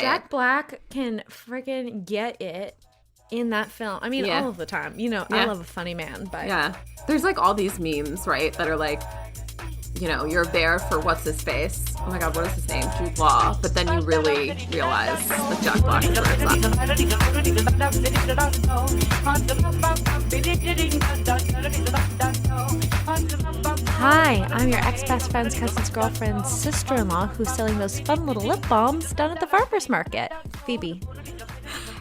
Jack Black can friggin' get it in that film. I mean, all of the time. You know, I love a funny man, but yeah, there's like all these memes, right, that are like, you know, you're there for what's his face. Oh my God, what is his name? Jude Law. But then you really realize that Jack Black is where it's at. Hi, I'm your ex-best friend's cousin's girlfriend's sister-in-law who's selling those fun little lip balms down at the farmer's market, Phoebe.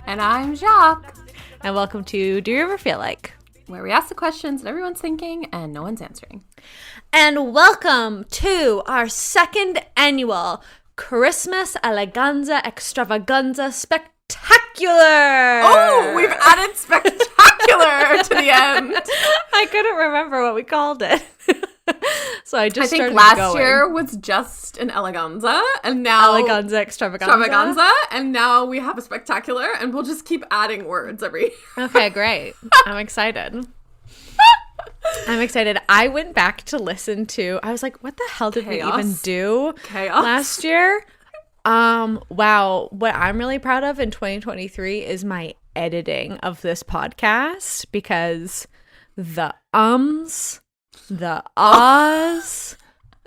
And I'm Jacques. And welcome to Do You Ever Feel Like? Where we ask the questions that everyone's thinking and no one's answering. And welcome to our second annual Christmas Eleganza Extravaganza Spectacular. Oh, we've added spectacular to the end. I couldn't remember what we called it. So I think last year was just an Eleganza, and now Eleganza Extravaganza, and now we have a spectacular, and we'll just keep adding words every year. Okay, great. I'm excited. I went back to listen to, I was like, what the hell did we even do last year? Wow. What I'm really proud of in 2023 is my editing of this podcast, because the the ahs,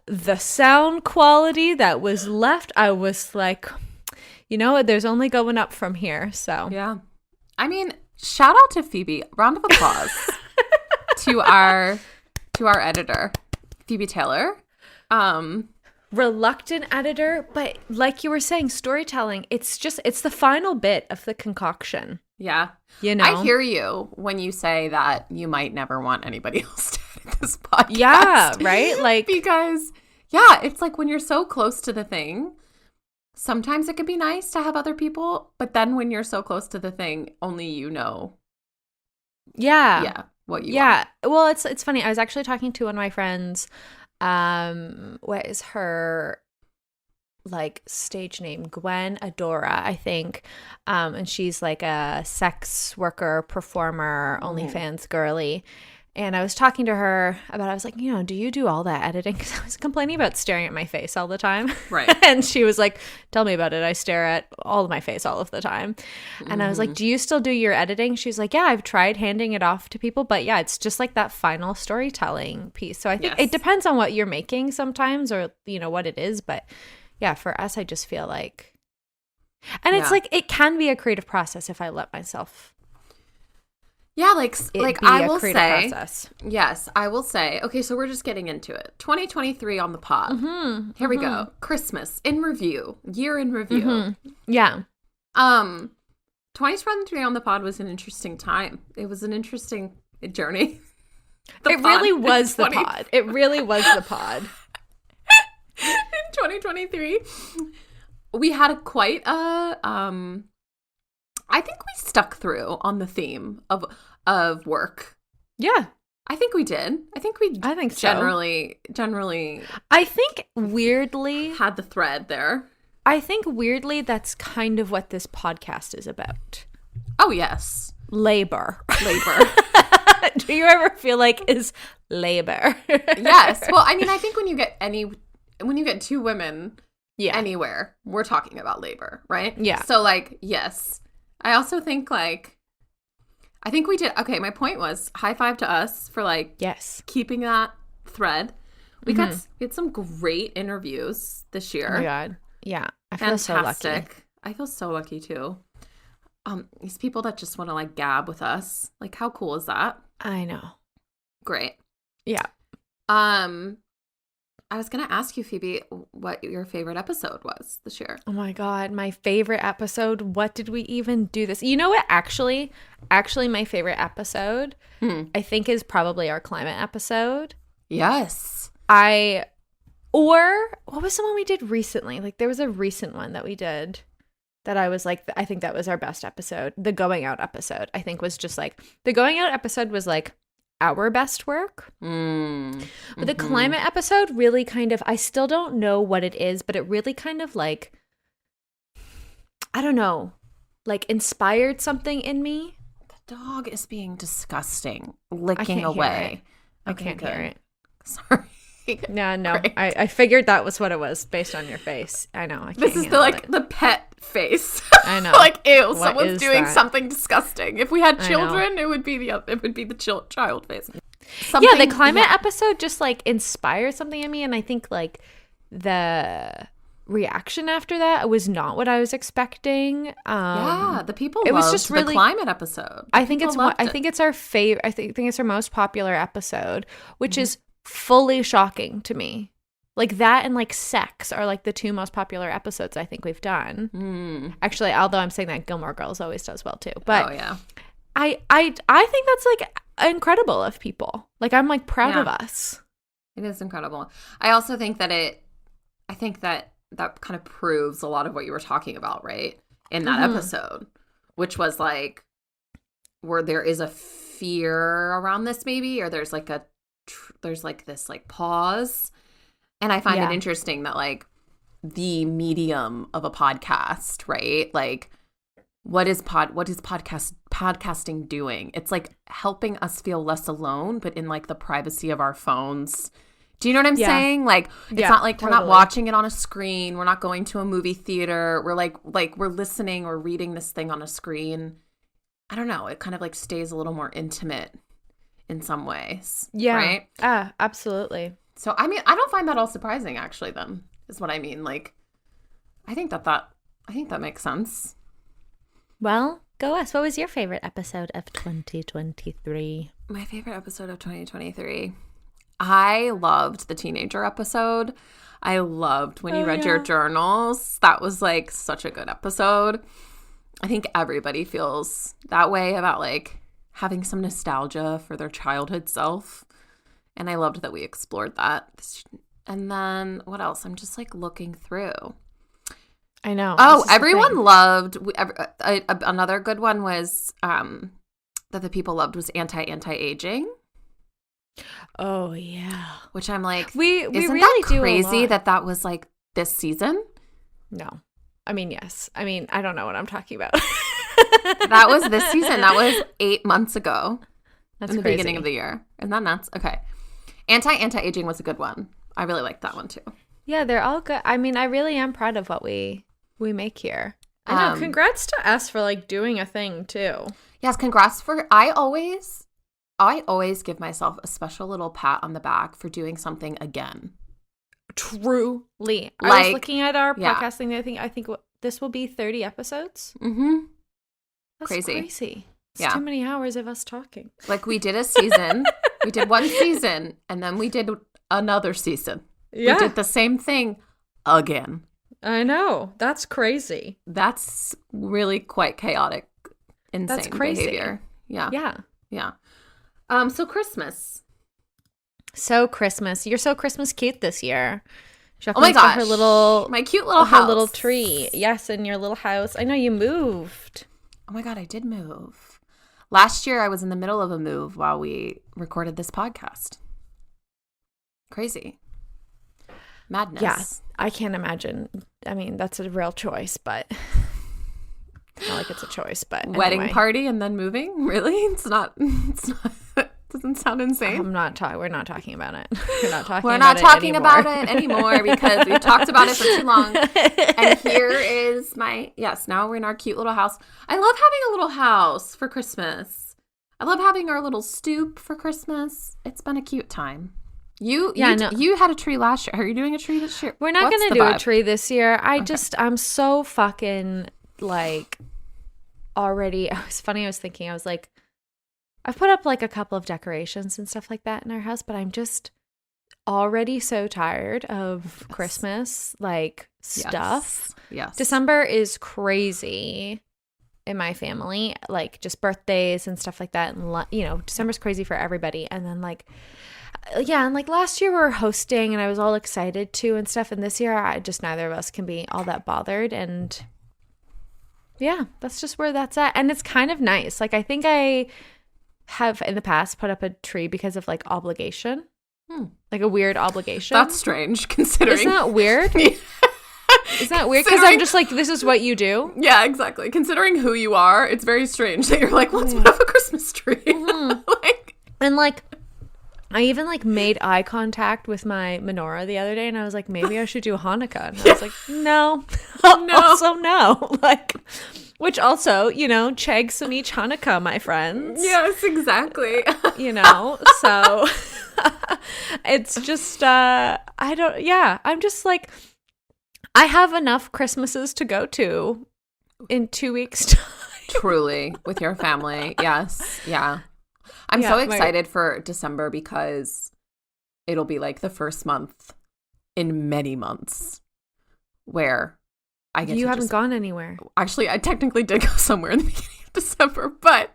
the sound quality that was left, I was like, you know what, there's only going up from here. So yeah, I mean, shout out to Phoebe. Round of applause to our editor, Phoebe Taylor. Reluctant editor, but like you were saying, storytelling, it's the final bit of the concoction. Yeah. You know, I hear you when you say that you might never want anybody else to edit this podcast. Yeah, right? Like, because, yeah, it's like when you're so close to the thing, sometimes it can be nice to have other people, but then when you're so close to the thing, only you know. Yeah. What you want. Well, it's funny. I was actually talking to one of my friends. What is her like stage name? Gwen Adora, I think. And she's like a sex worker, performer, OnlyFans girly. And I was talking to her about, I was like, you know, do you do all that editing? Because I was complaining about staring at my face all the time. Right. And she was like, tell me about it. I stare at all of my face all of the time. And I was like, do you still do your editing? She's like, yeah, I've tried handing it off to people. But yeah, it's just like that final storytelling piece. So I think it depends on what you're making sometimes, or, you know, what it is. But yeah, for us, I just feel like, and it's like, it can be a creative process if I let myself. Yeah, like I will say, process. Yes, I will say. Okay, so we're just getting into it. 2023 on the pod. Here we go. Christmas in review, year in review. Yeah. 2023 on the pod was an interesting time. It was an interesting journey. It really was the pod. It really was the pod. In 2023, we had quite a I think we stuck through on the theme of work. Yeah. I think we did. I think so. Generally I think weirdly had the thread there. I think weirdly that's kind of what this podcast is about. Oh, yes. Labor. Do you ever feel like is labor? Yes. Well, I mean, I think when you get two women anywhere, we're talking about labor, right? Yeah. So like, yes. I also think like, I think we did. Okay, my point was high five to us for like keeping that thread. We had some great interviews this year. Oh my God. Yeah. I feel so lucky. I feel so lucky too. These people that just want to like gab with us. Like, how cool is that? I know. Great. Yeah. I was going to ask you, Phoebe, what your favorite episode was this year. Oh my God, my favorite episode. What did we even do this? You know what? Actually, my favorite episode, I think, is probably our climate episode. Yes. Or what was the one we did recently? Like, there was a recent one that we did that I was like, I think that was our best episode. The going out episode, I think, was just like, the going out episode was like our best work. But the climate episode really kind of, I still don't know what it is, but it really kind of like, I don't know, like inspired something in me. The dog is being disgusting, licking away. I can't hear it. Sorry. Yeah, no. I figured that was what it was based on your face. I know. This is the pet face. I know. Like, ew, someone's doing something disgusting. If we had children, it would be the child face. The climate episode just like inspired something in me, and I think like the reaction after that was not what I was expecting. The people it was just really the climate episode. I think it's our favorite. I think it's our most popular episode, which is fully shocking to me. Like that and like sex are like the two most popular episodes I think we've done. Actually, although I'm saying that Gilmore Girls always does well too. But I think that's like incredible of people. Like I'm like proud of us. It is incredible. I also think that that kind of proves a lot of what you were talking about, right? In that episode, which was like where there is a fear around this maybe, or there's like this like pause. And I find it interesting that like the medium of a podcast, right? Like what is podcasting doing? It's like helping us feel less alone, but in like the privacy of our phones. Do you know what I'm saying? Like, it's not like we're not watching it on a screen. We're not going to a movie theater. We're like we're listening or reading this thing on a screen. I don't know. It kind of like stays a little more intimate in some ways. Yeah. Right? Absolutely. So, I mean, I don't find that all surprising, actually, then, is what I mean. Like, I think that makes sense. Well, go us. What was your favorite episode of 2023? My favorite episode of 2023. I loved the teenager episode. I loved when you read your journals. That was like such a good episode. I think everybody feels that way about like having some nostalgia for their childhood self. And I loved that we explored that. And then what else? I'm just like looking through. I know. Oh, everyone loved. Another good one was that the people loved was anti-aging. Oh yeah, which I'm like, we isn't really that do crazy that was like this season? No, I mean yes. I mean I don't know what I'm talking about. That was this season. That was 8 months ago. That's in the crazy. Beginning of the year. Isn't that nuts? Okay, anti-aging was a good one. I really liked that one too. Yeah, they're all good. I mean, I really am proud of what we make here. I know. Congrats to us for like doing a thing too. Yes, congrats for. I always give myself a special little pat on the back for doing something again. Truly. I was looking at our podcasting. I think this will be 30 episodes. Mm-hmm. That's crazy. It's Yeah. too many hours of us talking. Like we did a season. We did one season and then we did another season. Yeah. We did the same thing again. I know. That's crazy. That's really quite chaotic, insane That's crazy. Behavior. Yeah. Yeah. Yeah. So Christmas. You're so Christmas cute this year. Jacqueline's got my cute little house. Her little tree. Yes, in your little house. I know you moved. Oh my God, I did move. Last year I was in the middle of a move while we recorded this podcast. Crazy. Madness. Yeah, I can't imagine. I mean, that's a real choice, but not like it's a choice, but wedding party and then moving? Really? It's not doesn't sound insane. We're not talking about it. We're not talking about it anymore because we've talked about it for too long. And here is now we're in our cute little house. I love having a little house for Christmas. I love having our little stoop for Christmas. It's been a cute time. You had a tree last year. Are you doing a tree this year? We're not going to do a tree this year. I'm so fucking like already. It was funny. I was thinking, I was like, I've put up like a couple of decorations and stuff like that in our house, but I'm just already so tired of Christmas like stuff. Yes. December is crazy in my family, like just birthdays and stuff like that. And December's crazy for everybody. And then like, and like last year we were hosting and I was all excited too and stuff. And this year neither of us can be all that bothered. And yeah, that's just where that's at. And it's kind of nice. Like I think I have in the past put up a tree because of like obligation, like a weird obligation. That's strange considering. Isn't that weird? Isn't that weird? Because I'm just like, this is what you do. Yeah, exactly. Considering who you are, it's very strange that you're like, let's put up a Christmas tree. Mm-hmm. And like, I even like made eye contact with my menorah the other day, and I was like, maybe I should do Hanukkah. And I was like, no. Also no. Like, which also, you know, cheg some each Hanukkah, my friends. Yes, exactly. You know, so it's just, I'm just like, I have enough Christmases to go to in 2 weeks' time. Truly, with your family. Yes. Yeah. I'm so excited for December because it'll be like the first month in many months where I get You haven't gone anywhere. Actually, I technically did go somewhere in the beginning of December, but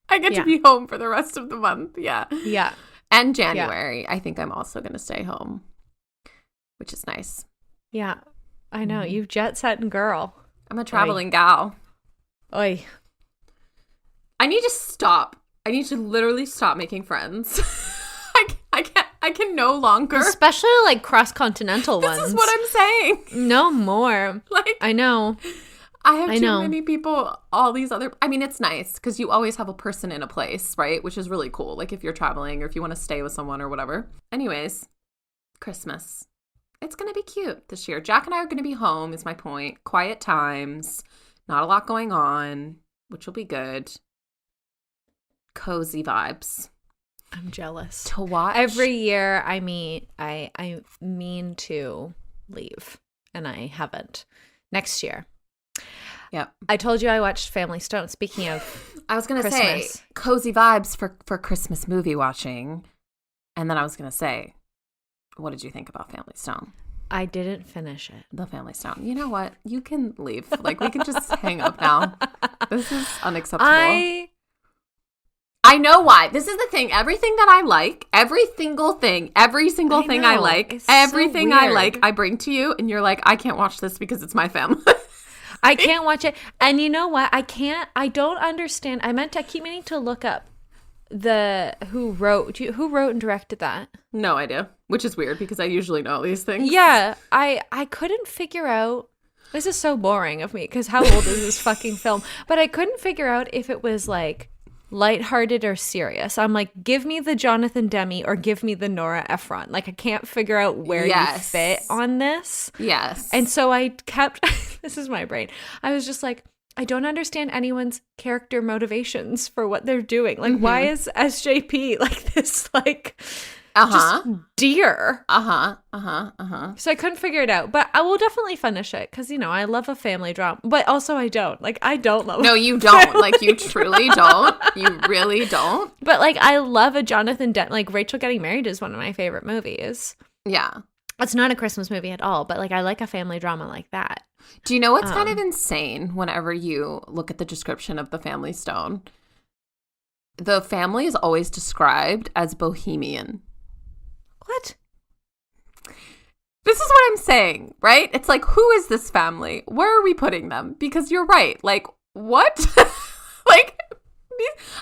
I get to be home for the rest of the month. Yeah. Yeah. And January, I think I'm also going to stay home, which is nice. Yeah. I know. You jet setting girl. I'm a traveling gal. Oy. I need to stop. I need to literally stop making friends. I can no longer. Especially like cross-continental ones. This is what I'm saying. No more. Like, I know. I have too many people, all these other, I mean, it's nice because you always have a person in a place, right? Which is really cool. Like if you're traveling or if you want to stay with someone or whatever. Anyways, Christmas. It's going to be cute this year. Jack and I are going to be home is my point. Quiet times. Not a lot going on, which will be good. Cozy vibes. I'm jealous. To watch. Every year I mean to leave and I haven't. Next year. Yep. I told you I watched Family Stone. Speaking of I was going to say cozy vibes for Christmas movie watching. And then I was going to say, what did you think about Family Stone? I didn't finish it. The Family Stone. You know what? You can leave. Like we can just hang up now. This is unacceptable. I know why. This is the thing. Everything that I like, every single thing I like, everything so I like, I bring to you, and you're like, I can't watch this because it's my family. I can't watch it. And you know what? I don't understand. I keep meaning to look up who wrote and directed that. No idea. Which is weird because I usually know these things. Yeah. I couldn't figure out. This is so boring of me because how old is this fucking film? But I couldn't figure out if it was like lighthearted or serious. I'm like, give me the Jonathan Demme or give me the Nora Ephron. Like, I can't figure out where you fit on this. Yes. And so I kept, this is my brain. I was just like, I don't understand anyone's character motivations for what they're doing. Like, why is SJP like this, like, just dear? So I couldn't figure it out, but I will definitely finish it because, you know, I love a family drama, but also I don't. Like, I don't love No, you don't. Like, you truly don't. You really don't. But, like, I love a Jonathan Demme. Like, Rachel Getting Married is one of my favorite movies. Yeah. It's not a Christmas movie at all, but, like, I like a family drama like that. Do you know what's kind of insane whenever you look at the description of The Family Stone? The family is always described as bohemian. What? This is what I'm saying, right? It's like, who is this family? Where are we putting them? Because you're right. Like, what? Like,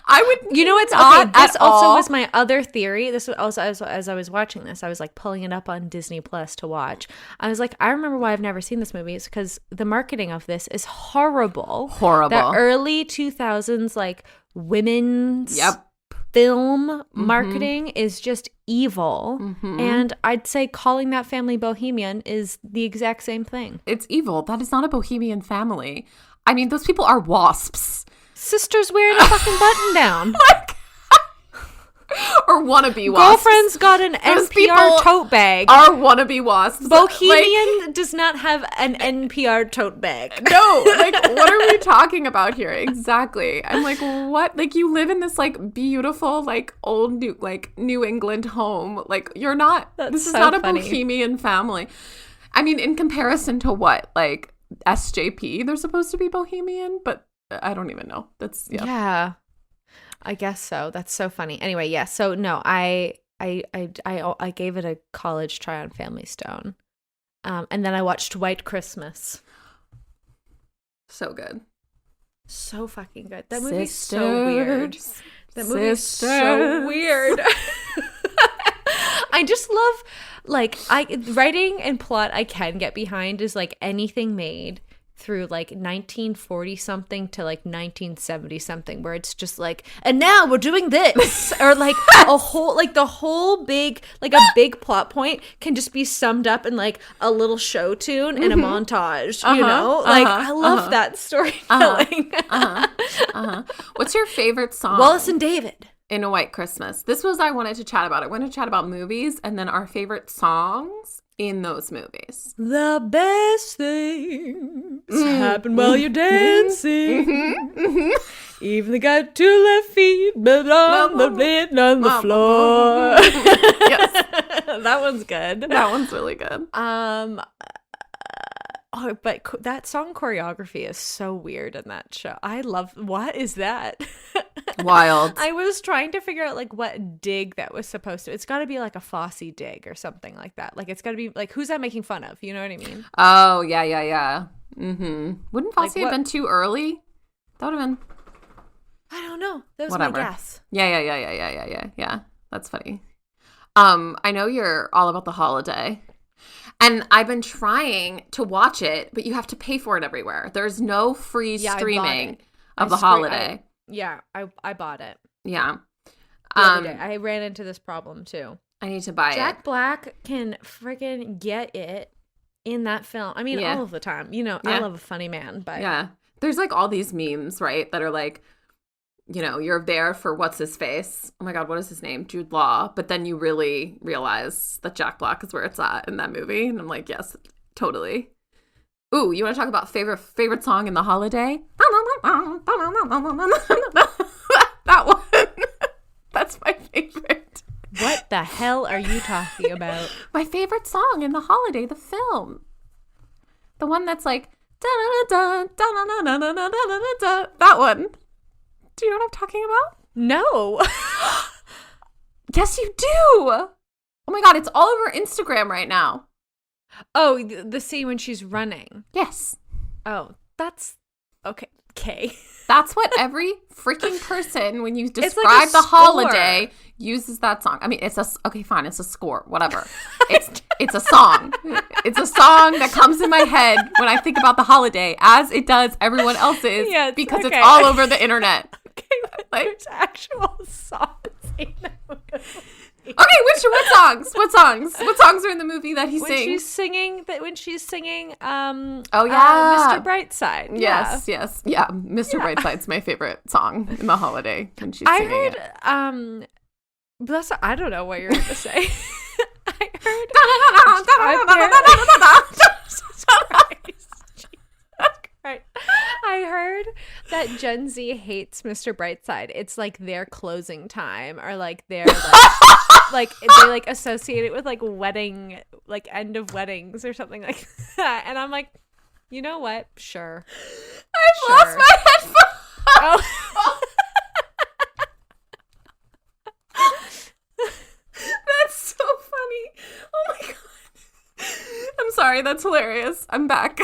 I would. You know what's okay? This also was my other theory. This was also as I was watching this, I was like pulling it up on Disney Plus to watch. I was like, I remember why I've never seen this movie. It's because the marketing of this is horrible. Horrible. The early 2000s, like women's film marketing is just evil. And I'd say calling that family bohemian is the exact same thing. It's evil. That is not a bohemian family. I mean, those people are wasps. Sister's wearing a fucking button down. Or wannabe wasps. Girlfriend's got an NPR tote bag. Are wannabe wasps. Bohemian does not have an NPR tote bag. No, like, what are we talking about here? Exactly. I'm like, what? Like, you live in this, like, beautiful, like, old, New England home. Like, you're not, this is not a bohemian family. I mean, in comparison to what? Like, SJP, they're supposed to be bohemian, but I don't even know. That's, yeah. I guess so. That's so funny. Anyway, yeah. So no, I gave it a college try on Family Stone, and then I watched White Christmas. So good. So fucking good. That movie's so weird. That movie's so weird. I just love, like, writing and plot I can get behind is like anything made through like 1940 something to like 1970 something, where it's just like, and now we're doing this, or like a whole, like the whole big, like a big plot point can just be summed up in like a little show tune and a montage, you know? Like I love that storytelling. What's your favorite song? Wallace and David. In A White Christmas. This was, I wanted to chat about it. I wanted to chat about movies and then our favorite songs in those movies. The best things happen while you're dancing. Even the guy to left feet, but on the bed on the floor. Yes. That one's good. That one's really good. Oh, but that song choreography is so weird in that show. I love, what is that? Wild. I was trying to figure out like what dig that was supposed to. It's got to be like a Fosse dig or something like that. Like it's got to be like, who's that making fun of? You know what I mean? Oh, yeah. Wouldn't Fosse have been too early? That would have been. I don't know. That was my guess. Yeah. That's funny. I know you're all about The Holiday. And I've been trying to watch it, but you have to pay for it everywhere. There's no free streaming of The Holiday. I bought it. Yeah. The other day. I ran into this problem too. I need to buy it. Jack Black can freaking get it in that film. I mean, all of the time. You know, I love a funny man, but yeah. There's like all these memes, right, that are like, you know, you're there for what's his face. Oh my God, what is his name? Jude Law. But then you really realize that Jack Black is where it's at in that movie. And I'm like, yes, totally. Ooh, you want to talk about favorite song in The Holiday? That one. That's my favorite. What the hell are you talking about? My favorite song in The Holiday, the film. The one that's like, that one. Do you know what I'm talking about? No. Yes, you do. Oh my God, it's all over Instagram right now. Oh, the scene when she's running. Yes. Oh, that's okay. Okay. That's what every freaking person, when you describe like The Holiday, uses that song. I mean, it's a score, whatever. It's a song. It's a song that comes in my head when I think about The Holiday, as it does everyone else's, because it's all over the internet. Okay, like, there's actual songs in the movie. Okay, what songs are in the movie that he sings? When she's singing Mr. Brightside. Yes. Yeah, Mr. Brightside's my favorite song in The Holiday when she's singing it. I don't know what you're going to say. I heard that Gen Z hates Mr. Brightside. It's like their closing time, or like their like they like associate it with like wedding, like end of weddings or something like that. And I'm like, you know what? Sure. I've lost my headphones. Oh. That's so funny. Oh my God. I'm sorry. That's hilarious. I'm back.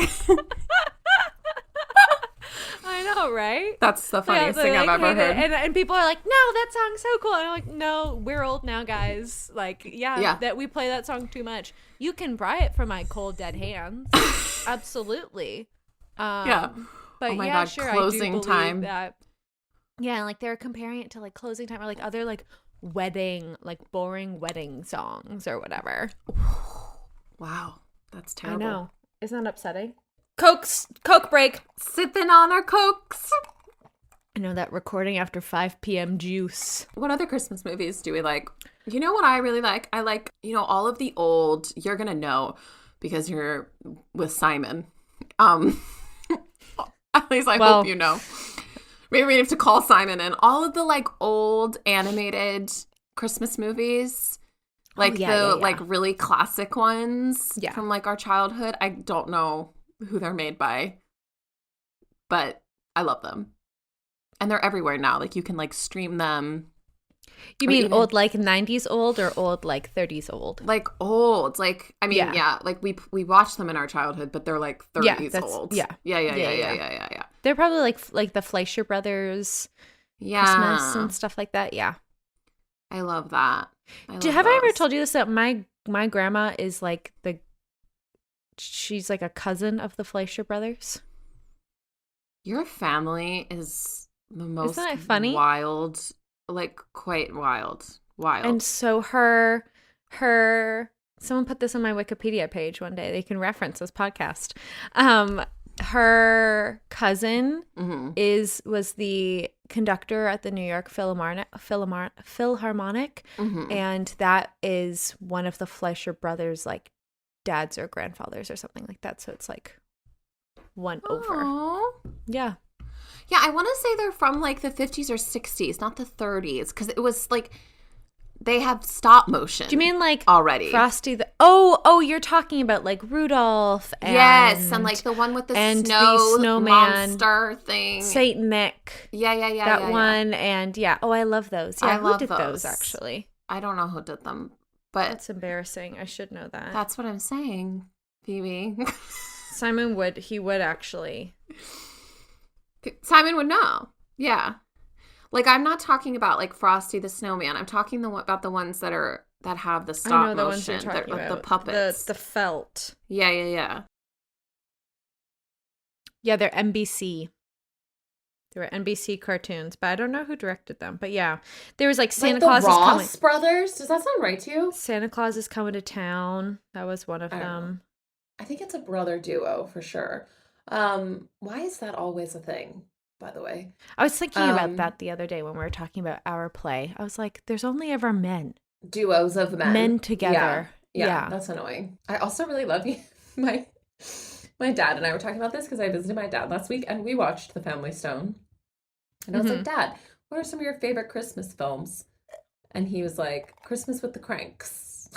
I know, right? That's the funniest thing I've ever heard. And people are like, no, that song's so cool. And I'm like, no, we're old now, guys. Like, that we play that song too much. You can buy it from my cold, dead hands. Absolutely. But oh my God, sure, closing I do time. That. Yeah, like they're comparing it to like closing time or like other like wedding, like boring wedding songs or whatever. Wow, that's terrible. I know. Isn't that upsetting? Coke break. Sipping on our Cokes. I know that recording after 5 p.m. juice. What other Christmas movies do we like? You know what I really like? I like, all of the old, you're going to know because you're with Simon. At least I hope you know. Maybe we have to call Simon in. All of the like old animated Christmas movies. Like like really classic ones from like our childhood. I don't know who they're made by, but I love them. And they're everywhere now. Like you can like stream them. You mean old like 90s old or old like 30s old? Like old. Like I mean, like we watched them in our childhood, but they're like 30s old. Yeah. They're probably like the Fleischer Brothers Christmas and stuff like that. Yeah. I love that. Have I ever told you this, that my grandma is like she's like a cousin of the Fleischer Brothers? Your family is the most Isn't that funny? Wild, like quite wild. And so someone put this on my Wikipedia page one day. They can reference this podcast. Her cousin was the conductor at the New York Philharmonic, and that is one of the Fleischer brothers, like dads or grandfathers or something like that. So it's like one over. Yeah. Yeah, I want to say they're from like the 50s or 60s, not the 30s, because it was like they have stop motion. Do you mean like already Frosty the you're talking about like Rudolph and yes, and like the one with the snowman monster thing. Saint Nick. Yeah. That one and I love those. Yeah, who did those actually? I don't know who did them, but that's embarrassing. I should know that. That's what I'm saying, Phoebe. Simon would actually. Simon would know. Yeah. Like, I'm not talking about, like, Frosty the Snowman. I'm talking about the ones that have the stop motion. I know the ones you're talking about. The puppets. The felt. Yeah. Yeah, they're NBC. They were NBC cartoons, but I don't know who directed them. But yeah, there was, like, Santa Claus is coming. Ross Brothers? Does that sound right to you? Santa Claus is coming to town. That was one of them. I think it's a brother duo, for sure. Why is that always a thing? By the way, I was thinking about that the other day when we were talking about our play. I was like, there's only ever duos of men together. Yeah, that's annoying. I also really love you. My dad and I were talking about this because I visited my dad last week and we watched The Family Stone. And I was like, Dad, what are some of your favorite Christmas films? And he was like, Christmas with the Cranks.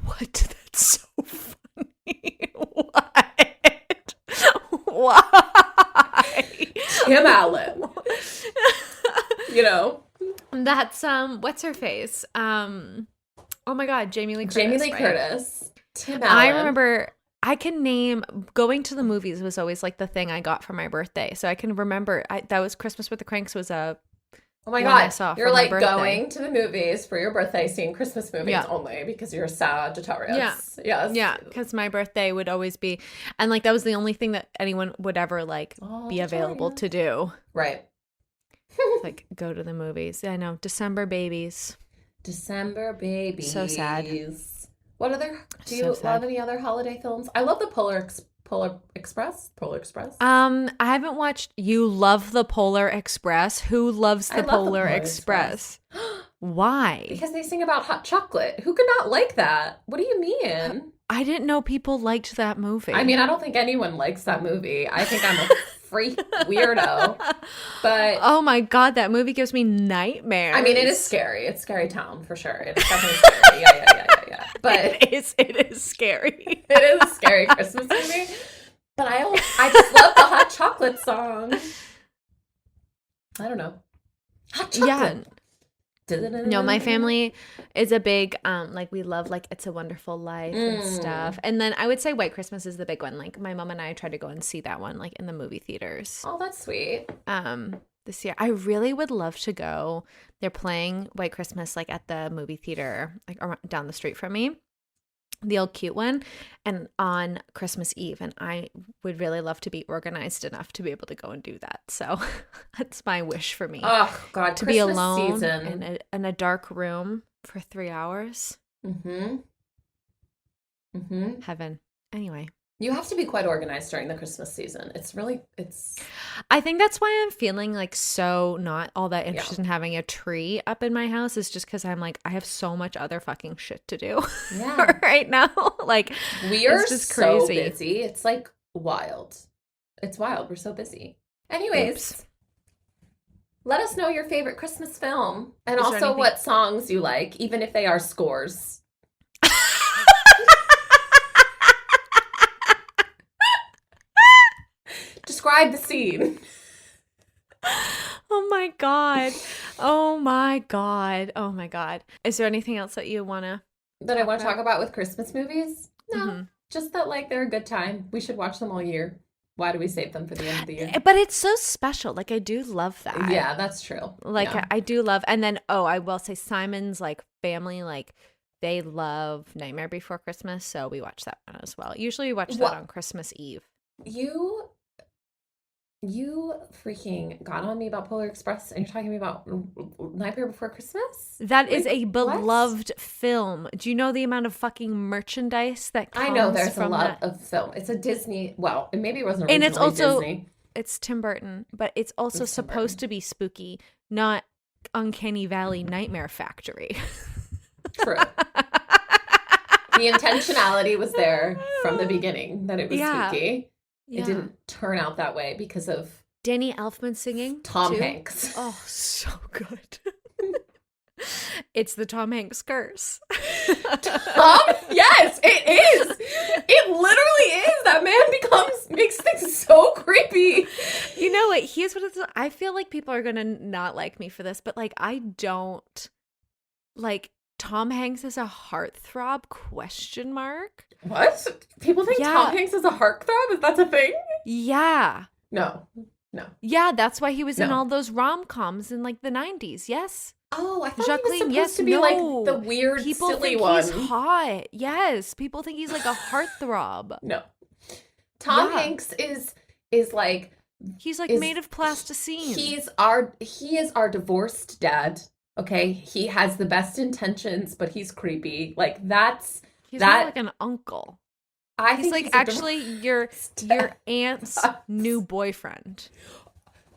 What? That's so funny. What? Why? Tim Allen. You know? That's what's her face? Oh my god, Jamie Lee Curtis. Jamie Lee Curtis. Tim Allen. I remember going to the movies was always like the thing I got for my birthday. So I can remember that was Christmas with the Cranks was a oh my god, you're like going to the movies for your birthday, seeing Christmas movies only because you're a Sagittarius. Yeah, because my birthday would always be, and like that was the only thing that anyone would ever like be available to do. Right. Like go to the movies. Yeah, I know. December babies. So sad. What other? Do you love any other holiday films? I love the Polar Express. I haven't watched. You love the Polar Express. Who loves the Polar Express? Why? Because they sing about hot chocolate. Who could not like that? What do you mean? I didn't know people liked that movie. I mean, I don't think anyone likes that movie. I think I'm a freak weirdo. But oh my god, that movie gives me nightmares. I mean, it is scary. It's Scary Town for sure. It's definitely scary. Yeah. But it is scary. It is a scary Christmas movie. But I just love the hot chocolate song. I don't know. Hot chocolate. Yeah. No, my family is a big like we love like It's a Wonderful Life and stuff. And then I would say White Christmas is the big one. Like my mom and I tried to go and see that one like in the movie theaters. Oh, that's sweet. This year I really would love to go. They're playing White Christmas like at the movie theater like down the street from me. The old cute one, and on Christmas Eve, and I would really love to be organized enough to be able to go and do that. So that's my wish for me. Oh God, to Christmas be alone season. in a dark room for 3 hours. Heaven. Anyway, you have to be quite organized during the Christmas season. It's I think that's why I'm feeling like so not all that interested in having a tree up in my house is just because I'm like, I have so much other fucking shit to do right now. Like we are just so busy. It's like wild. It's wild. We're so busy. Anyways, let us know your favorite Christmas film and also what songs you like, even if they are scores. Describe the scene. Oh my god. Is there anything else that you want to talk about with Christmas movies? No. Just that like they're a good time. We should watch them all year. Why do we save them for the end of the year? But it's so special. Like I do love that. Yeah, that's true. Like I do love, and then I will say Simon's like family, like they love Nightmare Before Christmas, so we watch that one as well. Usually we watch that on Christmas Eve. You freaking got on me about Polar Express and you're talking to me about Nightmare Before Christmas? That is a beloved film. Do you know the amount of fucking merchandise that comes from that? I know there's a lot of film. It's a Disney, well, maybe it wasn't originally Disney. It's Tim Burton, but it's also supposed to be spooky, not Uncanny Valley Nightmare Factory. True. The intentionality was there from the beginning that it was spooky. It didn't turn out that way because of Danny Elfman singing. Tom Hanks. Oh, so good. It's the Tom Hanks curse. Yes, it is. It literally is. That man makes things so creepy. You know what? Here's what it's. I feel like people are gonna not like me for this, but like I don't like Tom Hanks is a heartthrob ? What? People think Tom Hanks is a heartthrob? Is that a thing? Yeah. No. Yeah, that's why he was in all those rom-coms in like the 90s. Yes. Oh, I thought Jacqueline, he was supposed to be like the weird, people silly think one. He's hot. Yes. People think he's like a heartthrob. No. Tom Hanks is like he's like made of plasticine. He is our divorced dad. Okay, he has the best intentions, but he's creepy. Like he's not like an uncle. He's like actually your aunt's new boyfriend.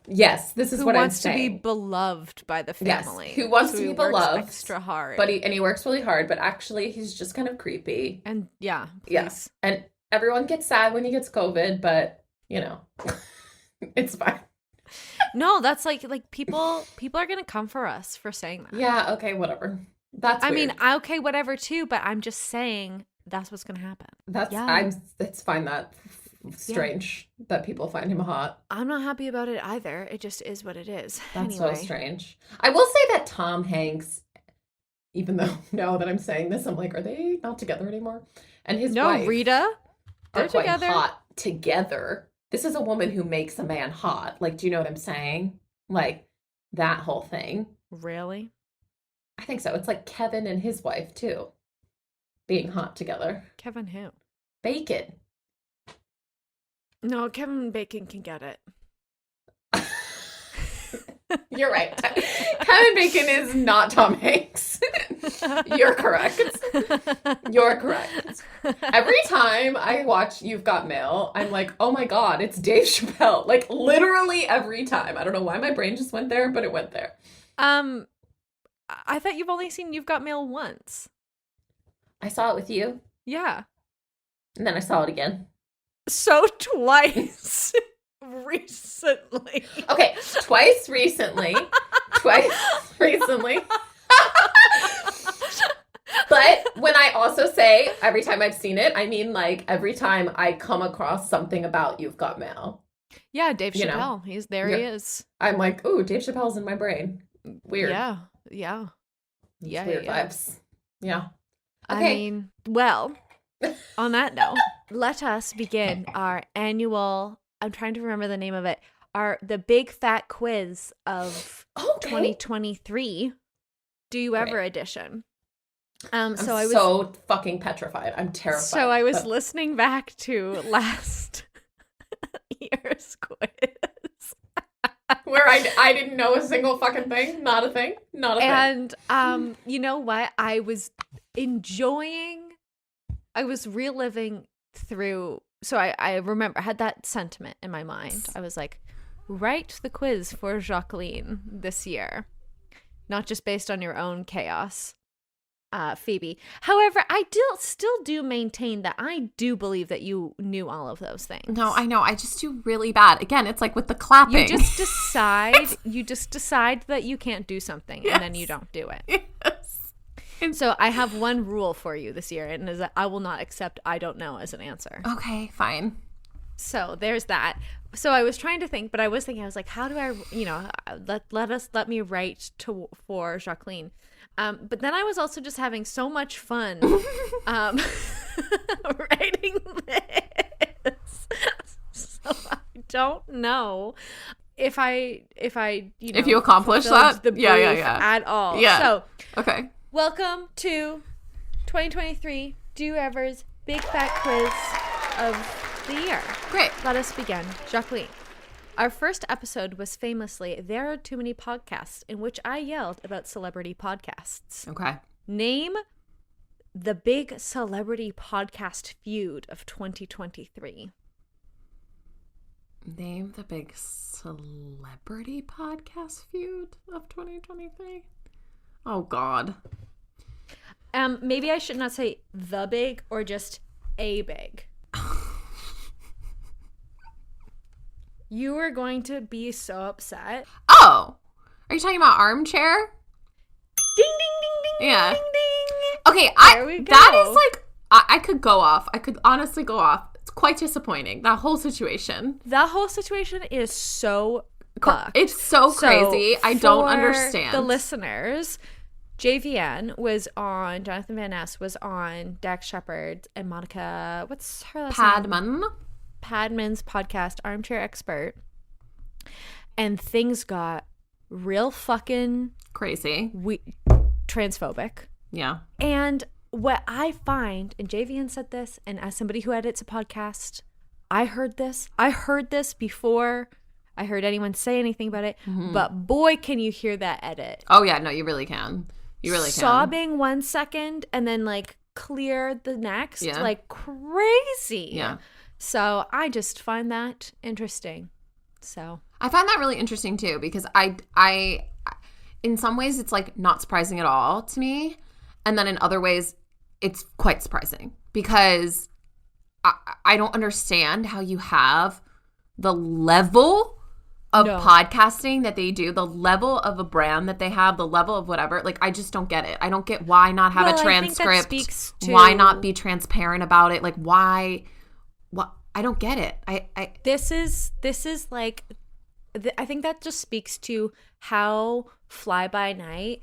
Yes, this is what I'm saying. Who wants to be beloved by the family. Yes, who wants to be beloved. Extra hard. But he works really hard, but actually he's just kind of creepy. And yes, yeah. And everyone gets sad when he gets COVID, but you know, it's fine. No, that's like people are gonna come for us for saying that. Yeah, okay, whatever. That's weird. mean, okay, whatever too, but I'm just saying that's what's gonna happen. It's fine that strange that people find him hot. I'm not happy about it either. It just is what it is. That's so strange. I will say that Tom Hanks, even though now that I'm saying this, I'm like, are they not together anymore? And his wife Rita, they're quite together. Hot together. This is a woman who makes a man hot. Like, do you know what I'm saying? Like that whole thing. Really? I think so. It's like Kevin and his wife too, being hot together. Kevin who? Bacon. No, Kevin Bacon can get it. You're right. Kevin Bacon is not Tom Hanks. You're correct. You're correct. Every time I watch You've Got Mail, I'm like, oh my God, it's Dave Chappelle. Like literally every time. I don't know why my brain just went there, but it went there. I thought you've only seen You've Got Mail once. I saw it with you. Yeah. And then I saw it again. So twice recently. Okay, twice recently. But when I also say every time I've seen it, I mean like every time I come across something about You've Got Mail. Yeah, Dave Chappelle. He is. I'm like, ooh, Dave Chappelle's in my brain. Weird. Yeah. Weird vibes. Yeah. Okay. I mean, well, on that note, let us begin our annual, I'm trying to remember the name of it, the big fat quiz of 2023 Do You Ever edition. I'm so fucking petrified. I'm terrified. So I was listening back to last year's quiz. Where I didn't know a single fucking thing. Not a thing. And you know what? I was reliving through. So I remember, I had that sentiment in my mind. I was like, write the quiz for Jacqueline this year. Not just based on your own chaos, Phoebe. However, I still do maintain that I do believe that you knew all of those things. No, I know. I just do really bad. Again, it's like with the clapping. You just decide that you can't do something, and then you don't do it. Yes. So I have one rule for you this year, and is that I will not accept I don't know as an answer. Okay, fine. So there's that. So I was trying to think, but I was like, how do I, let me write for Jacqueline. But then I was also just having so much fun writing this. So I don't know if you accomplish that at all. Yeah. So okay. Welcome to 2023 Do You Ever's Big Fat Quiz of the Year. Great. Let us begin. Jacqueline, Our first episode was famously There Are Too Many Podcasts, in which I yelled about celebrity podcasts. Okay. Name the big celebrity podcast feud of 2023. Name the big celebrity podcast feud of 2023. Oh, God. Maybe I should not say the big or just a big. You are going to be so upset. Oh, are you talking about Armchair? Ding, ding, ding, ding, yeah. ding, ding. Okay, that is like, I could go off. I could honestly go off. It's quite disappointing, that whole situation. That whole situation is so fucked. It's so crazy. I don't understand. The listeners, JVN was on, Jonathan Van Ness was on Dax Shepard and Monica, what's her last name? Padman's podcast, Armchair Expert. And things got real fucking crazy. Transphobic. Yeah. And what I find, and JVN said this, and as somebody who edits a podcast, I heard this before I heard anyone say anything about it, but boy, can you hear that edit. Oh, yeah, no, you really can. You really can. Sobbing 1 second and then like clear the next, like crazy. Yeah. So I just find that interesting. So I find that really interesting too, because I in some ways it's like not surprising at all to me. And then in other ways it's quite surprising, because I don't understand how you have the level of podcasting that they do, the level of a brand that they have, the level of whatever. Like, I just don't get it. I don't get why not have a transcript. Why not be transparent about it? Like, why? What? I don't get it. This is like, I think that just speaks to how fly by night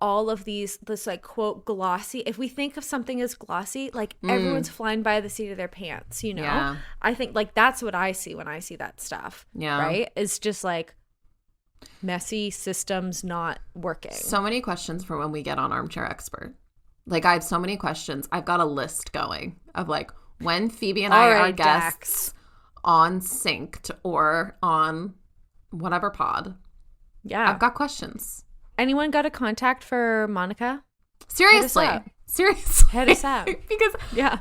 all of this like quote glossy, if we think of something as glossy, like everyone's flying by the seat of their pants, you know? Yeah. I think like that's what I see when I see that stuff. Yeah. Right? It's just like messy systems not working. So many questions for when we get on Armchair Expert. Like, I have so many questions. I've got a list going of like when Phoebe and I are guests on Synced or on whatever pod. Yeah. I've got questions. Anyone got a contact for Monica? Seriously. Hit us up. Because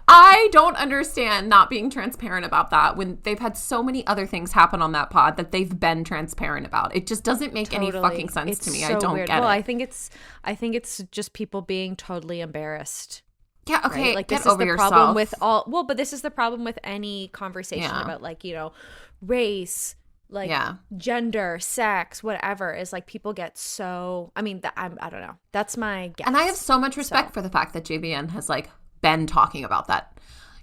I don't understand not being transparent about that when they've had so many other things happen on that pod that they've been transparent about. It just doesn't make any fucking sense to me. So I don't weird. get it. Well, I think it's just people being totally embarrassed. Yeah, okay. Right? Like, get this is over the yourself. problem with but this is the problem with any conversation about, like, you know, race, like gender, sex, whatever, is like people get so, I mean, I don't know. That's my guess. And I have so much respect for the fact that JVN has like been talking about that,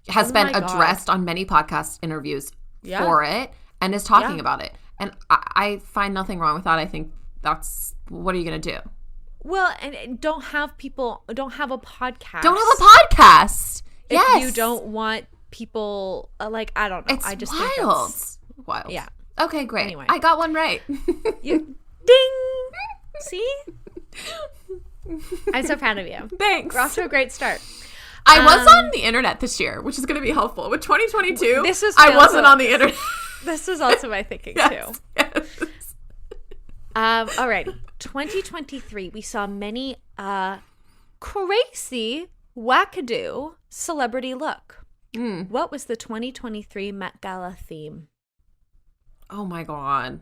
has been addressed on many podcast interviews for it, and is talking about it. And I find nothing wrong with that. I think that's, what are you going to do? Well, and don't have a podcast. Don't have a podcast. If you don't want people, like, I don't know. It's I just wild. think that's wild. Yeah. Okay, great. Anyway. I got one right. Ding! See? I'm so proud of you. Thanks. We're off to a great start. I was on the internet this year, which is going to be helpful. With 2022, I wasn't on the internet. This was also my thinking, too. Yes. All right. 2023, we saw many crazy wackadoo celebrity look. What was the 2023 Met Gala theme? Oh my God.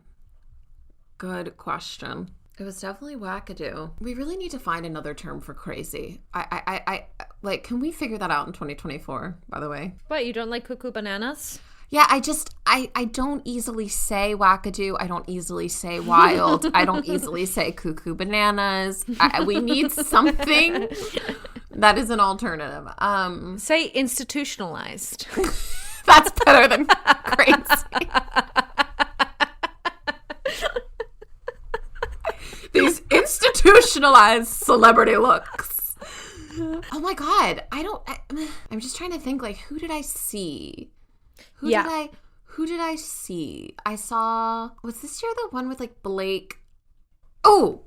Good question. It was definitely wackadoo. We really need to find another term for crazy. I like, can we figure that out in 2024, by the way? What, you don't like cuckoo bananas? Yeah, I don't easily say wackadoo. I don't easily say wild. I don't easily say cuckoo bananas. We need something that is an alternative. Say institutionalized. That's better than crazy. These institutionalized celebrity looks. Oh my God. I'm just trying to think, like, who did I see? Who did I see? I saw, was this year the one with like Blake? Oh,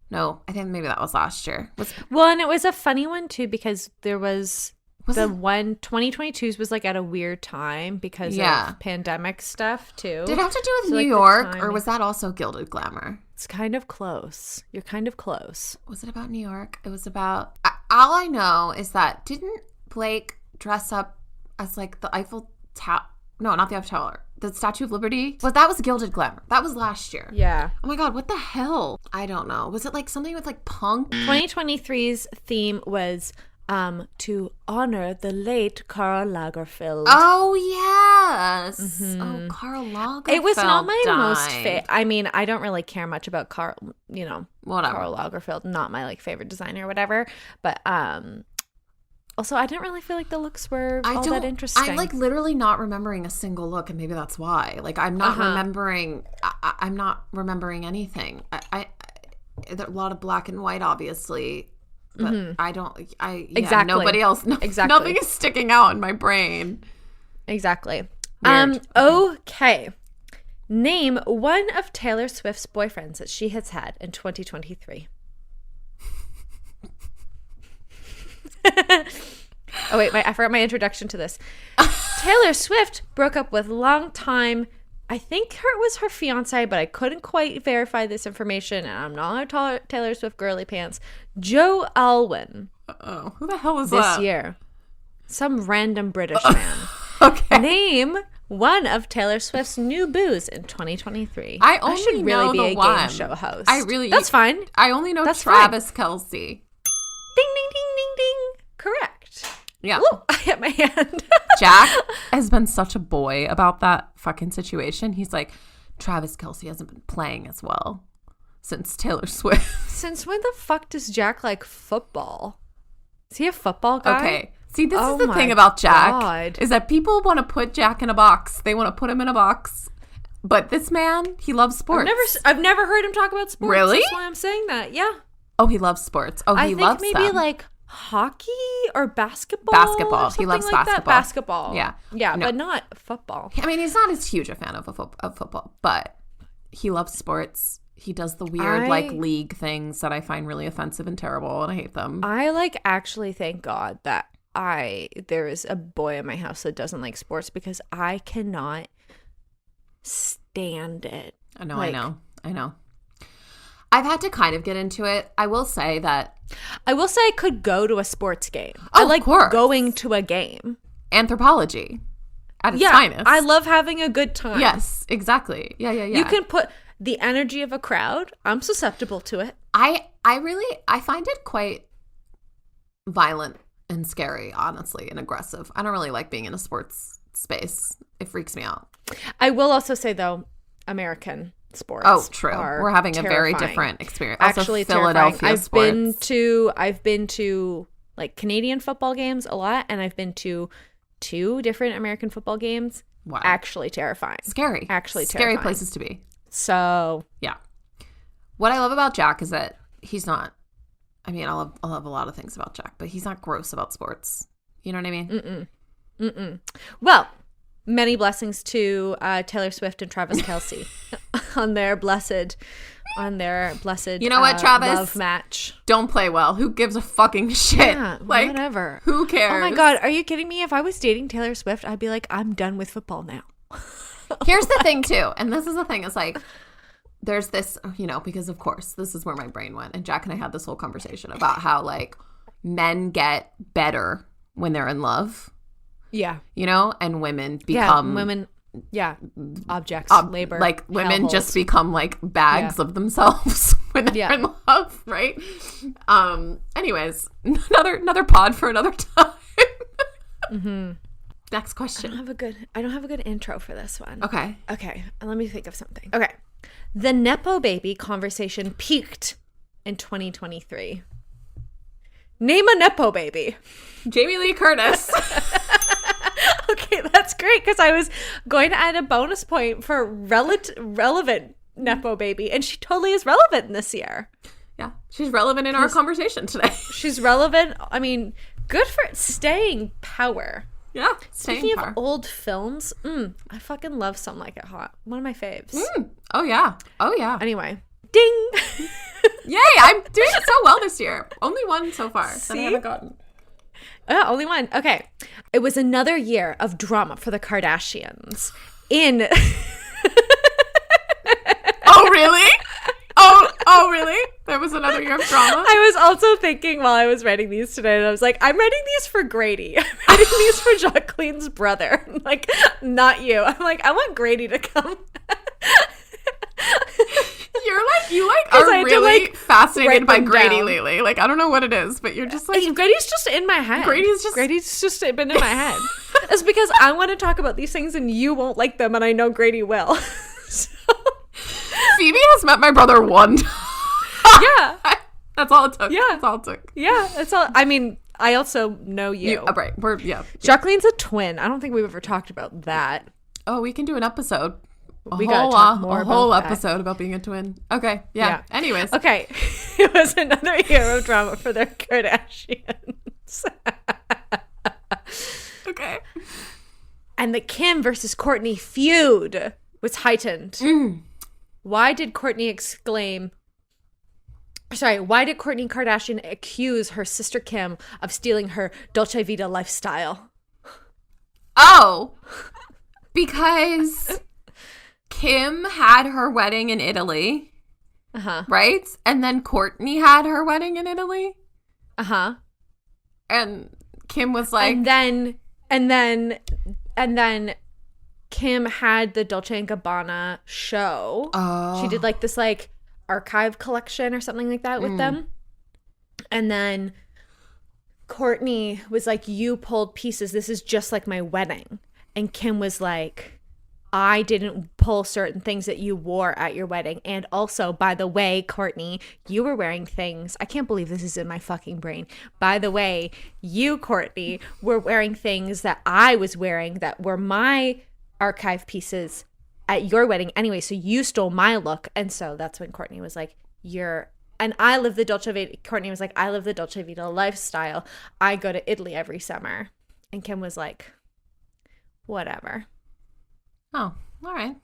no, I think maybe that was last year. Well, and it was a funny one too, because there was one 2022's was like at a weird time because of pandemic stuff too. Did it have to do with New York, or was that also Gilded Glamour? It's kind of close. You're kind of close. Was it about New York? It was about... all I know is that didn't Blake dress up as like the Eiffel Tower? No, not the Eiffel Tower. The Statue of Liberty? But that was Gilded Glamour. That was last year. Yeah. Oh my God, what the hell? I don't know. Was it like something with like punk? 2023's theme was to honor the late Karl Lagerfeld. Oh, yes. Mm-hmm. Oh, Karl Lagerfeld. It was not my most I mean, I don't really care much about Karl Lagerfeld, not my like favorite designer or whatever. But also, I didn't really feel like the looks were all that interesting. I'm like literally not remembering a single look, and maybe that's why. Like I'm not remembering. I'm not remembering anything. I there are a lot of black and white, obviously. But I don't, exactly. Nobody else, exactly. Nothing is sticking out in my brain. Exactly. Okay. Name one of Taylor Swift's boyfriends that she has had in 2023. Oh, wait, I forgot my introduction to this. Taylor Swift broke up with longtime, I think it was her fiance, but I couldn't quite verify this information, and I'm not a Taylor Swift girly pants. Joe Alwyn. Oh, who the hell is that? This year. Some random British man. Okay. Name one of Taylor Swift's new boos in 2023. I should really be a game show host. That's fine. I only know Travis Kelce. Ding, ding, ding, ding, ding. Correct. Yeah. Ooh, I hit my hand. Jack has been such a boy about that fucking situation. He's like, Travis Kelce hasn't been playing as well since Taylor Swift. Since when the fuck does Jack like football? Is he a football guy? Okay. See, this is the thing about Jack, is that people want to put Jack in a box. They want to put him in a box. But this man, he loves sports. I've never heard him talk about sports. Really? That's why I'm saying that. Yeah. Oh, he loves sports. Oh, he loves them. I think maybe like hockey or basketball. He loves like basketball. Basketball. Yeah, but not football. I mean, he's not as huge a fan of football, but he loves sports. He does the weird like league things that I find really offensive and terrible, and I hate them. I like actually thank God that there is a boy in my house that doesn't like sports, because I cannot stand it. I know. I've had to kind of get into it. I will say I could go to a sports game. Oh, I like going to a game. Anthropology at its finest. I love having a good time. Yes, exactly. Yeah. You can put the energy of a crowd. I'm susceptible to it. I find it quite violent and scary, honestly, and aggressive. I don't really like being in a sports space. It freaks me out. I will also say, though, American sports. Oh, true. We're having a very different experience. Actually, also, Philadelphia sports. I've been to like Canadian football games a lot, and I've been to 2 different American football games. Wow. Actually terrifying. Scary. Actually terrifying. Scary places to be. So yeah. What I love about Jack is that he's not. I mean, I love a lot of things about Jack, but he's not gross about sports. You know what I mean? Well, many blessings to Taylor Swift and Travis Kelce on their blessed, you know what, Travis? Love match. Don't play well. Who gives a fucking shit? Yeah, like, whatever. Who cares? Oh my God, are you kidding me? If I was dating Taylor Swift, I'd be like, I'm done with football now. Here's the thing too, and this is the thing. It's like, there's this, because of course, this is where my brain went. And Jack and I had this whole conversation about how like men get better when they're in love. Yeah. And women become objects, labor. Like women just become like bags of themselves when they're in love, right? Anyways, another pod for another time. Mm-hmm. Next question. I don't have a good intro for this one. Okay. Let me think of something. Okay. The Nepo baby conversation peaked in 2023. Name a Nepo baby. Jamie Lee Curtis. Okay, that's great, because I was going to add a bonus point for relevant Nepo baby, and she totally is relevant this year. Yeah, she's relevant in our conversation today. She's relevant. I mean, good for staying power. Yeah, Speaking of old films, I fucking love Some Like It Hot. One of my faves. Oh, yeah. Anyway, ding! Yay, I'm doing it so well this year. Only one so far that I haven't gotten. Oh, only one. Okay. It was another year of drama for the Kardashians. Oh, really? Oh, really? There was another year of drama? I was also thinking while I was writing these today, and I was like, I'm writing these for Grady. I'm writing these for Jacqueline's brother. Like, not you. I'm like, I want Grady to come. You are really fascinated by Grady lately. Like, I don't know what it is, but you're just like... Grady's just in my head. Grady's just been in my head. It's because I want to talk about these things and you won't like them, and I know Grady will. So... Phoebe has met my brother one time. Yeah. That's all it took. Yeah. That's all it took. Yeah. That's all. I mean, I also know you. Right. Jacqueline's a twin. I don't think we've ever talked about that. Oh, we can do an episode. We gotta talk more a whole episode about being a twin. Okay. Yeah. Anyways. Okay. It was another year of drama for the Kardashians. Okay. And the Kim versus Kourtney feud was heightened. Why did Kourtney Kardashian accuse her sister Kim of stealing her Dolce Vita lifestyle? Oh, because Kim had her wedding in Italy, right? And then Kourtney had her wedding in Italy, and Kim was like, and then Kim had the Dolce & Gabbana show. Oh. She did like this like archive collection or something like that with them. And then Kourtney was like, you pulled pieces. This is just like my wedding. And Kim was like, I didn't pull certain things that you wore at your wedding. And also, by the way, Kourtney, you were wearing things. I can't believe this is in my fucking brain. By the way, you, Kourtney, were wearing things that I was wearing that were my archive pieces at your wedding anyway, so you stole my look. And so that's when Kourtney was like, I live the Dolce Vita. Kourtney was like, I live the Dolce Vita lifestyle. I go to Italy every summer. And Kim was like, whatever. Oh, all right.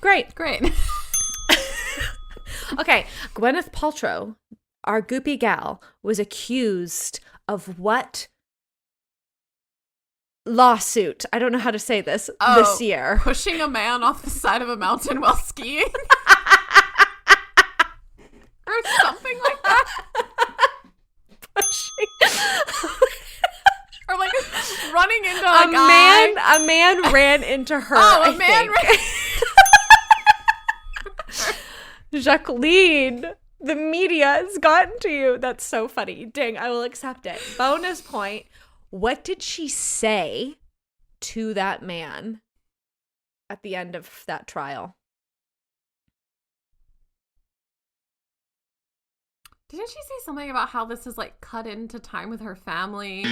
Great. Okay. Gwyneth Paltrow, our goopy gal, was accused of what lawsuit? I don't know how to say this this year. Pushing a man off the side of a mountain while skiing? Or something like that? Or like running into a guy. A man ran into her. Oh, a man ran. Jacqueline, the media has gotten to you. That's so funny. Dang, I will accept it. Bonus point. What did she say to that man at the end of that trial? Didn't she say something about how this is like cut into time with her family?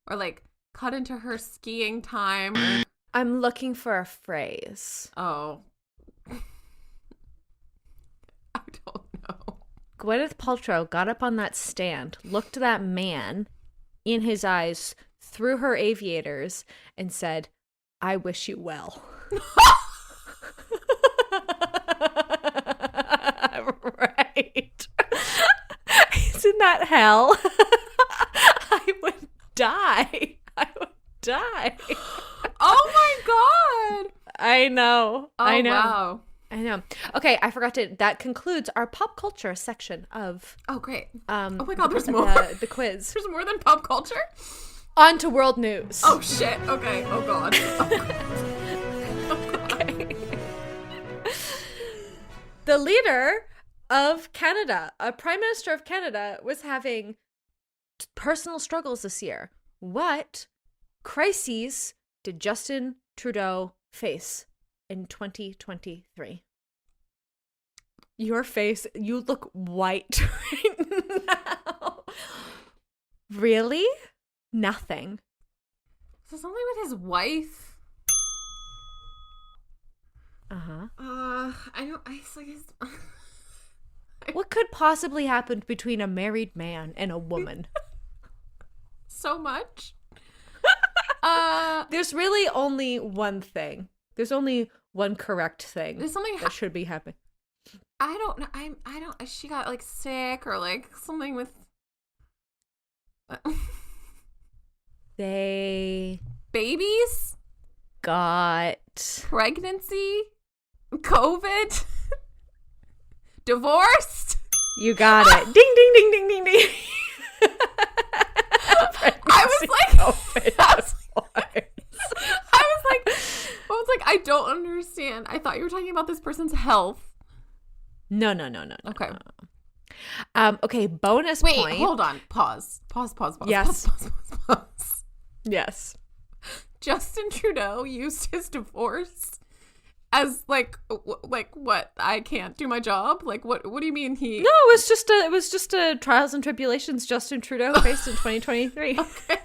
Or like cut into her skiing time? I'm looking for a phrase. Oh. I don't know. Gwyneth Paltrow got up on that stand, looked that man in his eyes through her aviators and said, I wish you well. Right. Isn't that hell? I would die. Oh my God. I know. Oh, I know. Wow. I know. Okay, I forgot to. That concludes our pop culture section of. Oh, great. Oh my God, there's more. The quiz. There's more than pop culture? On to world news. Oh shit. Okay. Oh God. Okay. The leader of Canada, a Prime Minister of Canada, was having personal struggles this year. What crises did Justin Trudeau face in 2023? Your face, you look white right now. Really? Nothing. So something with his wife? I don't, I like his... What could possibly happen between a married man and a woman? So much. There's really only one thing. There's only one correct thing. There's something that should be happening. I don't know. I don't. She got like sick or like something with. They babies got pregnancy, COVID, divorced. You got it. Ding, ding, ding, ding, ding, ding. I was like, I don't understand. I thought you were talking about this person's health. No. Okay. Okay, bonus point. Wait, hold on. Pause. Yes. Pause. Yes. Justin Trudeau used his divorce as like what? I can't do my job? Like what do you mean he? No, it was just a trials and tribulations Justin Trudeau faced in 2023. Okay.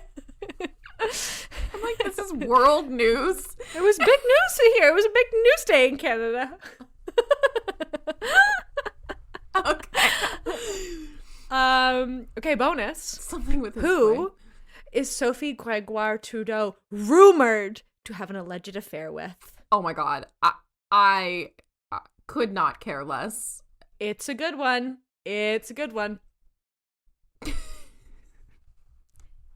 I'm like, this is world news. It was big news here. It was a big news day in Canada. Okay, bonus. Something with his Who brain. is Sophie Gregoire Trudeau rumored to have an alleged affair with? Oh my god. I could not care less. It's a good one.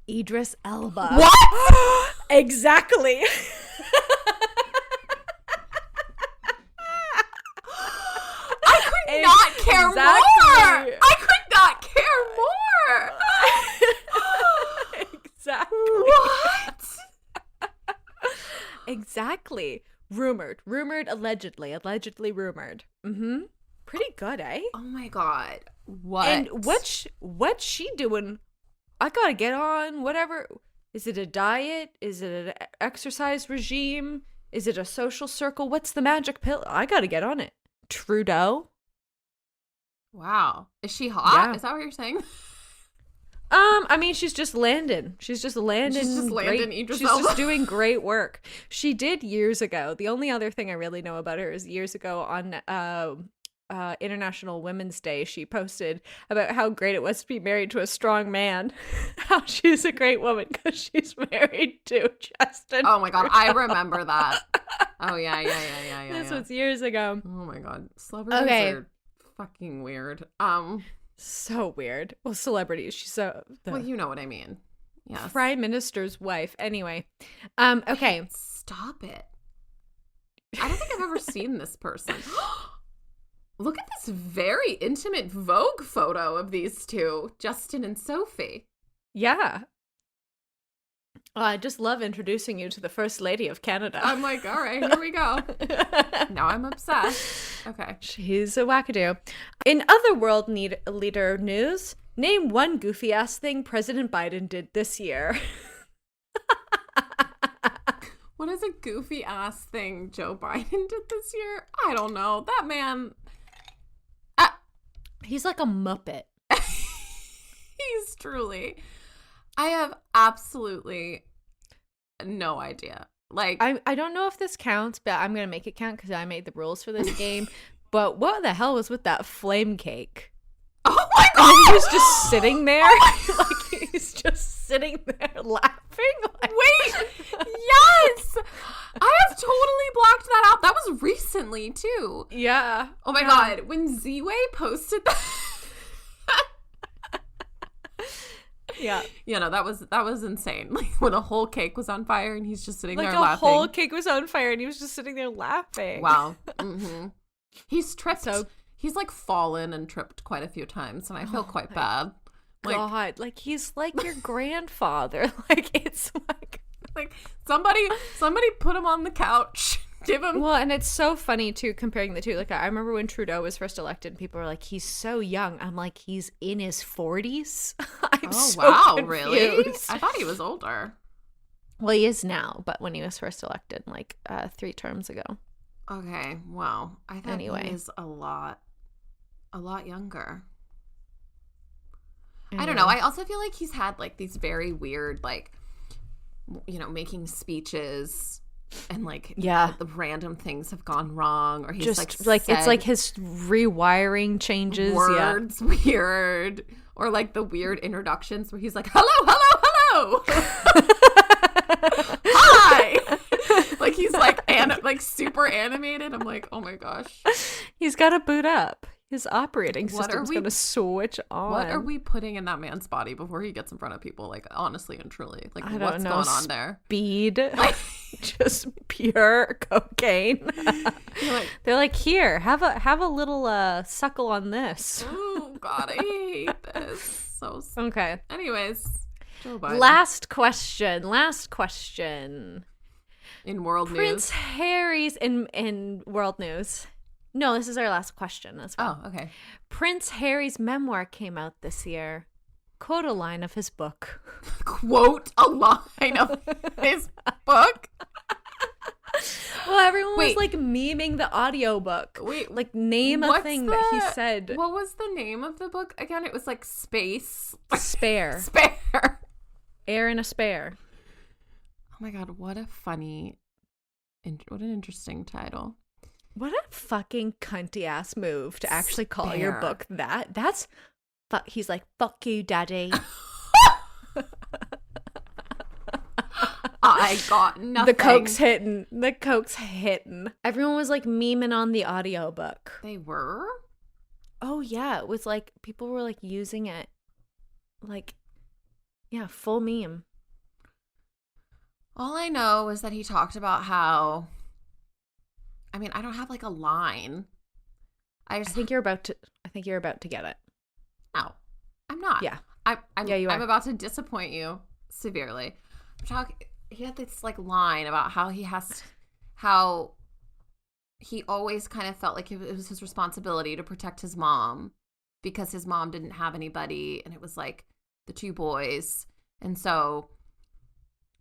Idris Elba. What? Exactly. I could not care more. I could not care more. Exactly. What? Exactly. Rumored, allegedly rumored. Mm-hmm. Pretty good, eh? Oh my god. What? And what's she doing? I gotta get on whatever. Is it a diet? Is it an exercise regime? Is it a social circle? What's the magic pill? I gotta get on it. Trudeau. Wow. Is she hot? Yeah. Is that what you're saying? I mean, she's just landing. She's just landing. She's just doing great work. She did years ago. The only other thing I really know about her is years ago on International Women's Day, she posted about how great it was to be married to a strong man. How she's a great woman because she's married to Justin. Oh my god, I remember that. Oh yeah. This was years ago. Oh my god, celebrities are fucking weird. So weird. Well, celebrities. She's well, you know what I mean. Yeah. Prime Minister's wife. Anyway. Okay. Wait, stop it. I don't think I've ever seen this person. Look at this very intimate Vogue photo of these two, Justin and Sophie. Yeah. I just love introducing you to the First Lady of Canada. I'm like, all right, here we go. Now I'm obsessed. Okay. She's a wackadoo. In other world leader news, name one goofy-ass thing President Biden did this year. What is a goofy-ass thing Joe Biden did this year? I don't know. That man... He's like a Muppet. He's truly... I have absolutely no idea. Like, I don't know if this counts, but I'm going to make it count because I made the rules for this game. But what the hell was with that flame cake? Oh my god! And he was just sitting there. Like, he's just sitting there laughing. Like, wait! Yes! I have totally blocked that out. That was recently, too. Yeah. Oh my god. When Z-Way posted that... Yeah. Yeah, no, that was insane. Like when a whole cake was on fire and he's just sitting there laughing. Like a whole cake was on fire and he was just sitting there laughing. Wow. Mm-hmm. He's tripped. So, he's like fallen and tripped quite a few times and I feel quite bad. God, like he's like your grandfather. Like it's like somebody put him on the couch. Give him. Well, and it's so funny too comparing the two. Like I remember when Trudeau was first elected, people were like, "He's so young." I'm like, "He's in his 40s." I'm so confused. Really? I thought he was older. Well, he is now, but when he was first elected, like 3 terms ago. Okay, wow. I thought he was a lot younger. I don't know. I also feel like he's had like these very weird, like, you know, making speeches. And like the random things have gone wrong, or he's just like it's like his rewiring changes. Words weird, or like the weird introductions where he's like, "Hello." Hi. Like he's like like super animated. I'm like, oh my gosh. He's got to boot up. his operating system's going to switch on. What are we putting in that man's body before he gets in front of people? Like, honestly and truly. Like, what's going on there? Speed. Just pure cocaine. They're like, here, have a little suckle on this. Oh, God, I hate this. So okay. Anyways, Joe Biden. Last question. In world news. Prince Harry's in world news. No, this is our last question. That's fine. Oh, okay. Prince Harry's memoir came out this year. Quote a line of his book. Quote a line of his book? Well, everyone was like memeing the audiobook. Wait, like name a thing that he said. What was the name of the book again? It was like Space. Spare. Spare. Air in a spare. Oh my God, what an interesting title. What a fucking cunty ass move to actually call your book that. He's like, fuck you, daddy. I got nothing. The coke's hitting. Everyone was like memeing on the audiobook. They were? Oh yeah, it was like people were like using it. Like, yeah, full meme. All I know is that he talked about how, I mean, I don't have like a line. I think you're about to get it. No, I'm not. Yeah. I'm about to disappoint you severely. He had this like line about how he always kind of felt like it was his responsibility to protect his mom because his mom didn't have anybody and it was like the two boys. And so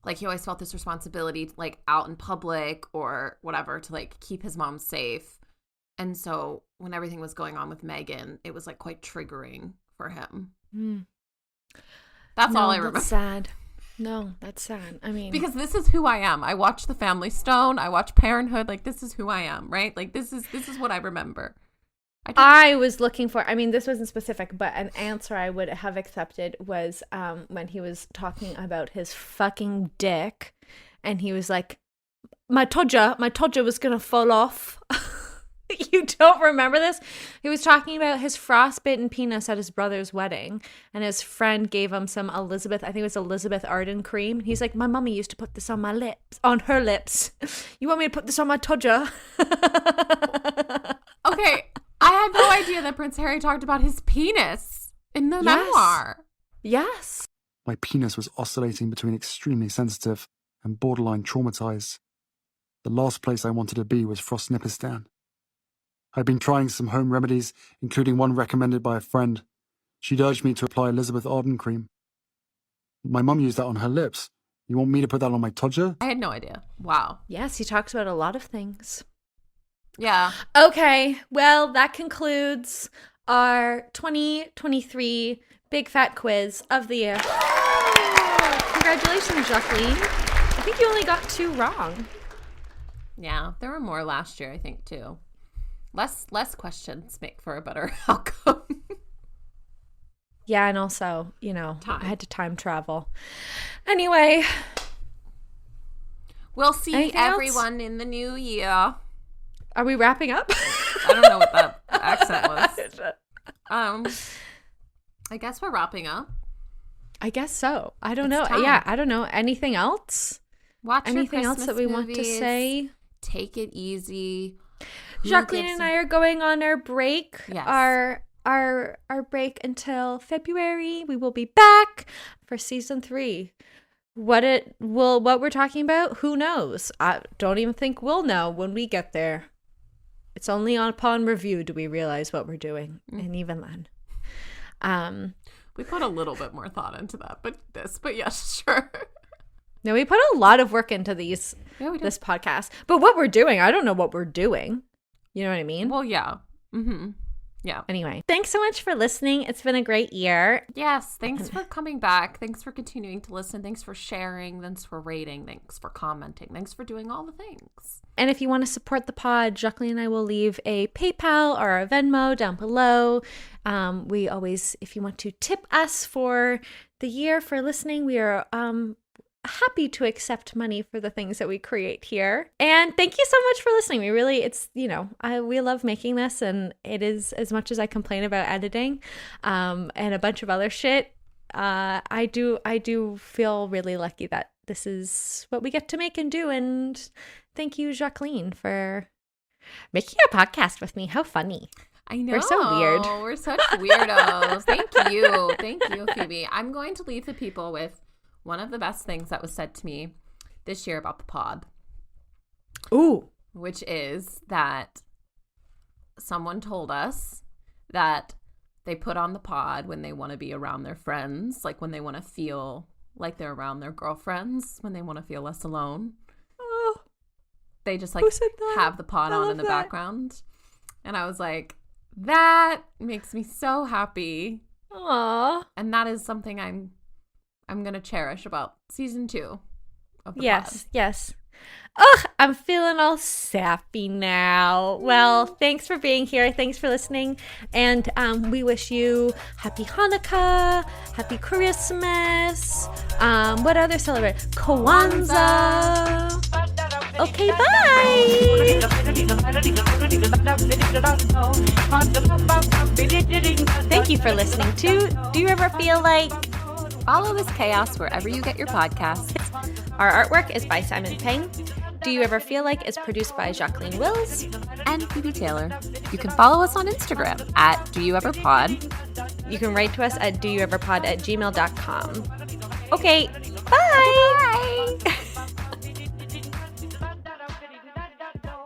like he always felt this responsibility like out in public or whatever to like keep his mom safe. And so when everything was going on with Meghan, it was like quite triggering for him. That's all I remember. That's sad. No, that's sad. I mean, because this is who I am. I watch The Family Stone. I watch Parenthood. Like, this is who I am, right? Like, this is what I remember. I was looking for, I mean, this wasn't specific, but an answer I would have accepted was when he was talking about his fucking dick, and he was like, my todger was gonna fall off. You don't remember this? He was talking about his frostbitten penis at his brother's wedding, and his friend gave him some Elizabeth Arden cream. He's like, my mummy used to put this on her lips. You want me to put this on my todger? Okay, I had no idea that Prince Harry talked about his penis in the memoir. Yes. My penis was oscillating between extremely sensitive and borderline traumatized. The last place I wanted to be was Frostnipistan. I'd been trying some home remedies, including one recommended by a friend. She'd urged me to apply Elizabeth Arden cream. My mum used that on her lips. You want me to put that on my todger? I had no idea. Wow. Yes, he talks about a lot of things. Yeah. Okay, well, that concludes our 2023 Big Fat Quiz of the year. Congratulations, Jacqueline. I think you only got 2 wrong. Yeah, there were more last year, I think, too. Less questions make for a better outcome. Yeah, and also, I had to time travel. Anyway. We'll see everyone in the new year. Are we wrapping up? I don't know what that accent was. I guess we're wrapping up. I guess so. I don't know. Time. Yeah, I don't know. Anything else? Watch anything else that we want to say? Take it easy. Jacqueline and I are going on our break. Yes. Our break until February. We will be back for season 3. What we're talking about, who knows? I don't even think we'll know when we get there. It's only upon review do we realize what we're doing, and even then. We put a little bit more thought into that, but yes, sure. No, we put a lot of work into this podcast. But what we're doing, I don't know what we're doing. You know what I mean? Well, yeah. Mm-hmm. Yeah. Anyway, thanks so much for listening. It's been a great year. Yes. Thanks for coming back. Thanks for continuing to listen. Thanks for sharing. Thanks for rating. Thanks for commenting. Thanks for doing all the things. And if you want to support the pod, Jacqueline and I will leave a PayPal or a Venmo down below. We always, if you want to tip us for the year for listening, we are happy to accept money for the things that we create here. And thank you so much for listening. We really, it's, you know, we love making this, and it is, as much as I complain about editing and a bunch of other shit, I do feel really lucky that this is what we get to make and do. And thank you, Jacqueline, for making a podcast with me. How funny. I know. We're so weird. We're such weirdos. Thank you. Thank you, Phoebe. I'm going to leave the people with one of the best things that was said to me this year about the pod. Ooh. Which is that someone told us that they put on the pod when they want to be around their friends, like when they want to feel like they're around their girlfriends, when they want to feel less alone. Oh. They just like have the pod on in the background. And I was like, that makes me so happy. Aww. And that is something I'm going to cherish about season 2 of the pod. Yes. Ugh, I'm feeling all sappy now. Well, thanks for being here. Thanks for listening. And we wish you happy Hanukkah, happy Christmas. What other celebration? Kwanzaa. Okay, bye. Thank you for listening to Do You Ever Feel Like? Follow this chaos wherever you get your podcasts. Our artwork is by Simon Peng. Do You Ever Feel Like is produced by Jacqueline Wills and Phoebe Taylor. You can follow us on Instagram at DoYouEverPod. You can write to us at doyoueverpod@gmail.com. Okay, bye.